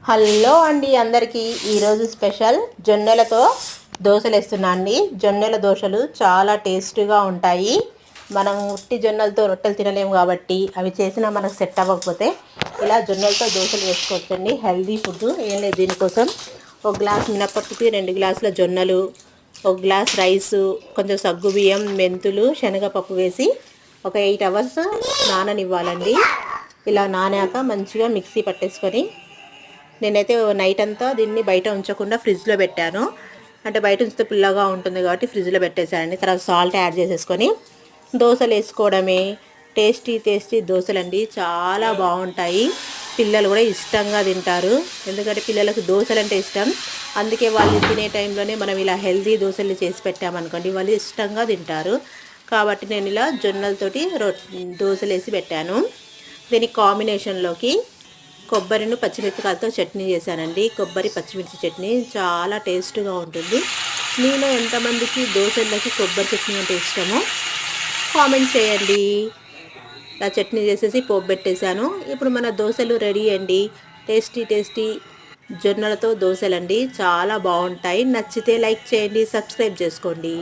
Hello అండి అందరికీ ఈరోజు స్పెషల్ జొన్నలతో దోశలు వేస్తున్నా అండి. జొన్నల దోశలు చాలా టేస్టీగా ఉంటాయి. మనం ఉట్టి జొన్నలతో రొట్టెలు తినలేము కాబట్టి అవి చేసినా మనకు సెట్ అవ్వకపోతే ఇలా జొన్నలతో దోశలు వేసుకోవచ్చండి. హెల్దీ ఫుడ్ ఏం లేదు. దీనికోసం ఒక గ్లాస్ మినపప్పుకి 2 గ్లాసుల జొన్నలు, ఒక గ్లాస్ రైసు, కొంచెం సగ్గుబియ్యం, మెంతులు, శనగపప్పు వేసి ఒక 8 అవర్స్ నాననివ్వాలండి. ఇలా నానాక మంచిగా మిక్సీ పట్టేసుకొని నేనైతే నైట్ అంతా దీన్ని బయట ఉంచకుండా ఫ్రిడ్జ్లో పెట్టాను. అంటే బయట ఉంచితే పుల్లగా ఉంటుంది కాబట్టి ఫ్రిడ్జ్లో పెట్టేశానండి. తర్వాత సాల్ట్ యాడ్ చేసేసుకొని దోశలు వేసుకోవడమే. టేస్టీ దోశలు అండి, చాలా బాగుంటాయి. పిల్లలు కూడా ఇష్టంగా తింటారు, ఎందుకంటే పిల్లలకు దోశలు అంటే ఇష్టం. అందుకే వాళ్ళు తినే టైంలోనే మనం ఇలా హెల్తీ దోశలు చేసి పెట్టామనుకోండి, వాళ్ళు ఇష్టంగా తింటారు. కాబట్టి నేను ఇలా జొన్నలతోటి దోశలు వేసి పెట్టాను. దీనికి కాంబినేషన్లోకి కొబ్బరిని పచ్చిమిరపకాయలతో చట్నీ చేశానండి. కొబ్బరి పచ్చిమిర్చి చట్నీ చాలా టేస్ట్గా ఉంటుంది. మీలో ఎంతమందికి దోశల్లోకి కొబ్బరి చట్నీ అంటే ఇష్టమో కామెంట్ చేయండి. ఇలా చట్నీ చేసేసి పోపు పెట్టేశాను. ఇప్పుడు మన దోశలు రెడీ అండి. టేస్టీ జొన్నలతో దోశలండి, చాలా బాగుంటాయి. నచ్చితే లైక్ చేయండి, సబ్స్క్రైబ్ చేసుకోండి.